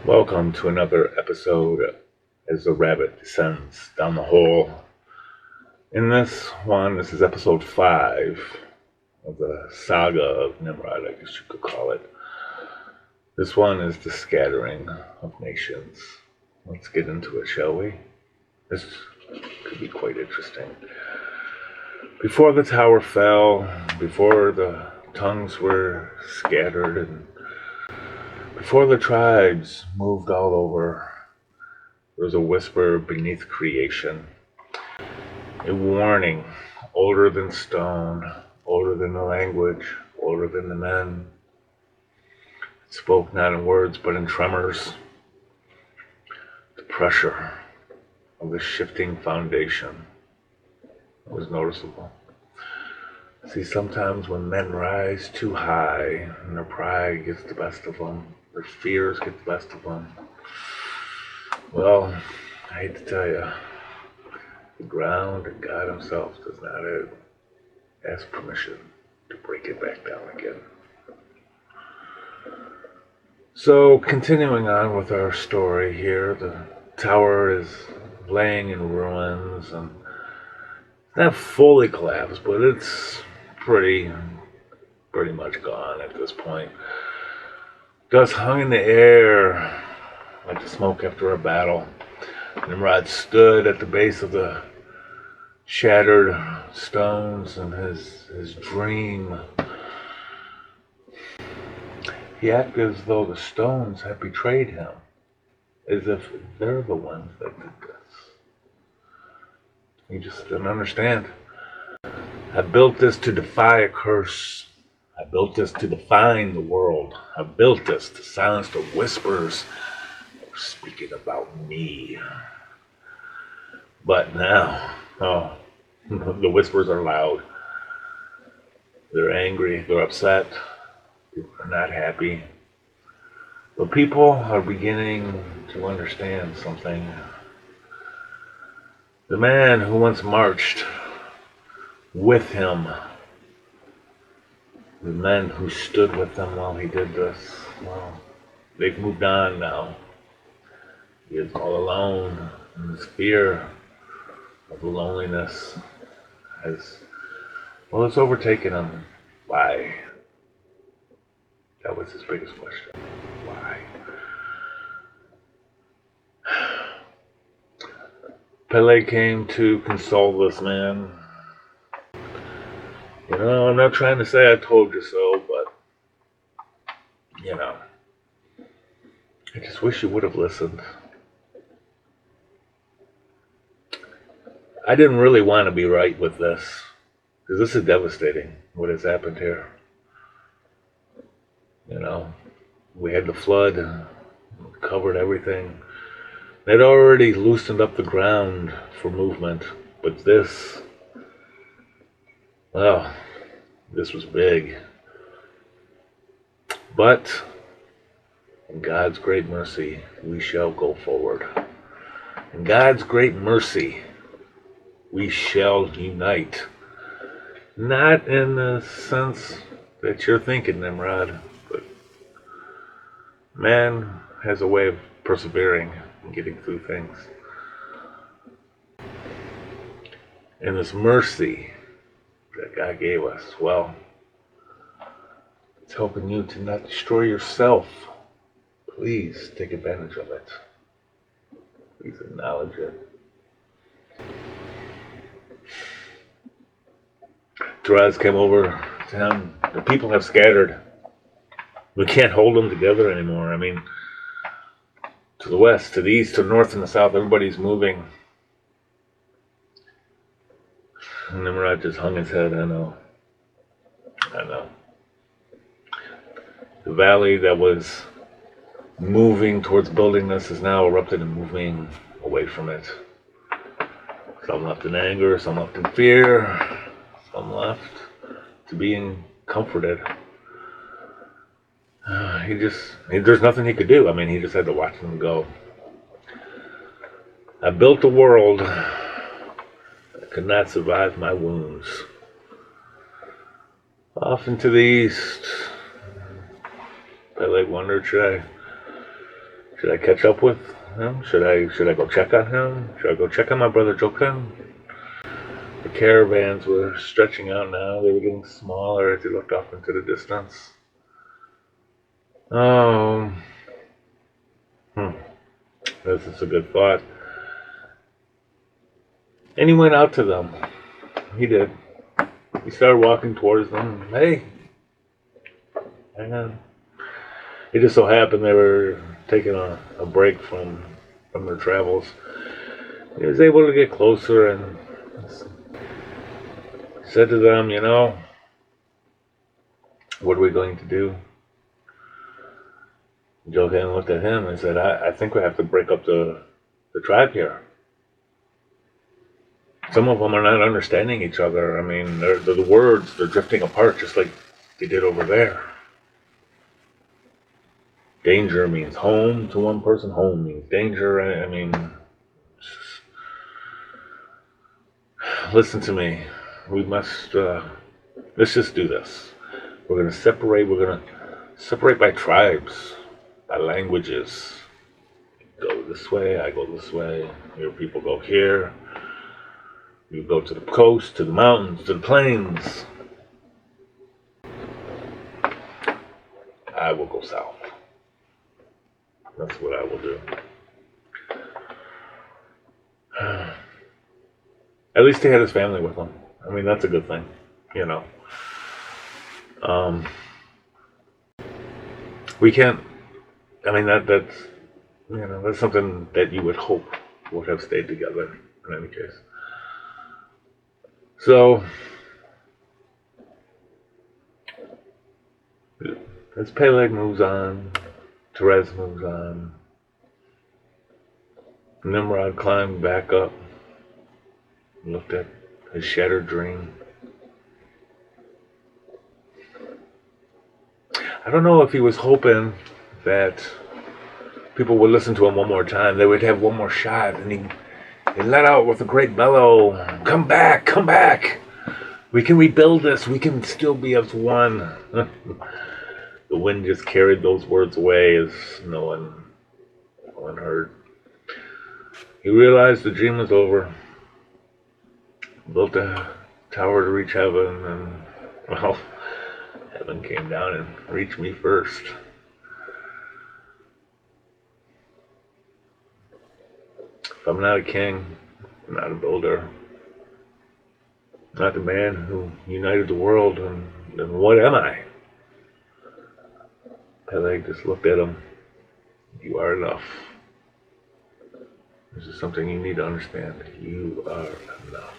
Welcome to another episode as the rabbit descends down the hole. In this is episode 5 of the saga of Nimrod, I guess you could call it. This one is the scattering of nations. Let's get into it, shall we? This could be quite interesting. Before the tower fell, before the tongues were scattered, and before the tribes moved all over, there was a whisper beneath creation, a warning older than stone, older than the language, older than the men. It spoke not in words but in tremors. The pressure of the shifting foundation was noticeable. See, sometimes when men rise too high and their pride gets the best of them, their fears get the best of them, well, I hate to tell you, the ground and God himself does not ask permission to break it back down again. So, continuing on with our story here, the tower is laying in ruins and not fully collapsed, but it's pretty much gone at this point. Dust hung in the air like the smoke after a battle. Nimrod stood at the base of the shattered stones, and his dream, he acted as though the stones had betrayed him, as if they're the ones that did this. He just didn't understand. I built this to defy a curse. I built this to define the world. I built this to silence the whispers that were speaking about me. But now, the whispers are loud. They're angry, they're upset, people are not happy. But people are beginning to understand something. The man who once marched with him, the men who stood with him while he did this, well, they've moved on now. He is all alone, and his fear of loneliness it's overtaken him. Why? That was his biggest question. Why? Peleg came to console this man. I'm not trying to say I told you so, but, I just wish you would have listened. I didn't really want to be right with this, because this is devastating, what has happened here. We had the flood, covered everything. They'd already loosened up the ground for movement, but this was big. But in God's great mercy, we shall go forward. In God's great mercy, we shall unite. Not in the sense that you're thinking, Nimrod, but man has a way of persevering and getting through things. And this mercy that God gave us, well, it's helping you to not destroy yourself. Please take advantage of it. Please acknowledge it. Therese came over to him. The people have scattered. We can't hold them together anymore. To the west, to the east, to the north, and the south, everybody's moving. And Nimrod just hung his head. I know. The valley that was moving towards building this is now erupted and moving away from it. Some left in anger, some left in fear, some left to being comforted. There's nothing he could do. He just had to watch them go. I built a world that could not survive my wounds. Off and to the east, Peleg wondered, should Should I catch up with him? Should I go check on him? Should I go check on my brother Joktan? The caravans were stretching out now. They were getting smaller as he looked off into the distance. Oh, this is a good thought. And he went out to them. He did. He started walking towards them. Hey, hang on. It just so happened they were taking a break from their travels. He was able to get closer and said to them, what are we going to do? Joktan looked at him and said, I think we have to break up the tribe here. Some of them are not understanding each other. I mean, the words, they're drifting apart just like they did over there. Danger means home to one person. Home means danger. I mean, listen to me. We must, let's just do this. We're going to separate by tribes, by languages. Go this way, I go this way. Your people go here. You go to the coast, to the mountains, to the plains. I will go south. That's what I will do. At least he had his family with him. I mean, that's a good thing, We can't. I mean, that's something that you would hope would have stayed together in any case. So, as Peleg moves on, Therese moves on, Nimrod climbed back up, looked at his shattered dream. I don't know if he was hoping that people would listen to him one more time. They would have one more shot, and he let out with a great bellow, come back, come back. We can rebuild this. We can still be as one. The wind just carried those words away as no one heard. He realized the dream was over. Built a tower to reach heaven, and, well, heaven came down and reached me first. If I'm not a king, I'm not a builder, not the man who united the world, then what am I? Peleg just looked at him. You are enough. This is something you need to understand. You are enough.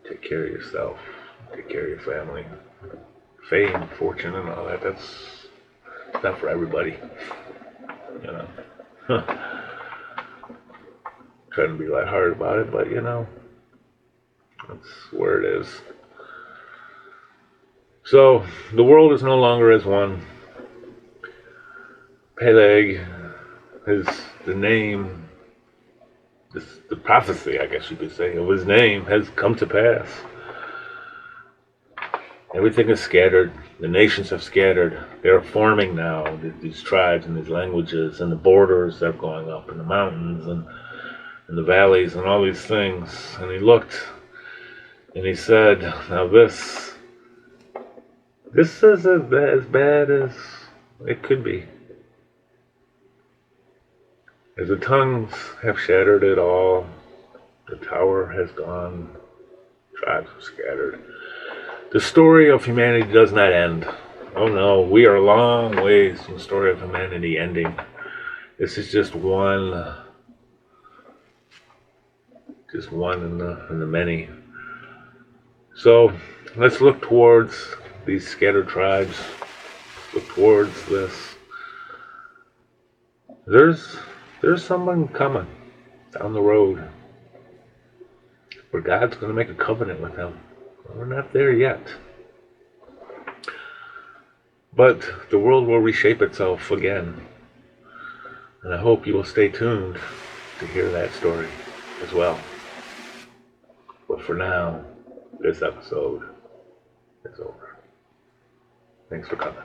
Take care of yourself. Take care of your family. Fame, fortune, and all that, that's not for everybody. Trying to be lighthearted about it, but that's where it is. So, the world is no longer as one. Peleg, the name, the prophecy, I guess you could say, of his name has come to pass. Everything is scattered. The nations have scattered. They are forming now, these tribes and these languages, and the borders are going up, and the mountains, and the valleys, and all these things. And he looked, and he said, now this is as bad as it could be. As the tongues have shattered it all, the tower has gone, tribes have scattered. The story of humanity does not end. Oh no, we are a long ways from the story of humanity ending. This is just one in the many. So let's look towards these scattered tribes. Look towards this. There's someone coming down the road where God's going to make a covenant with him. We're not there yet. But the world will reshape itself again. And I hope you will stay tuned to hear that story as well. But for now, this episode is over. Thanks for coming.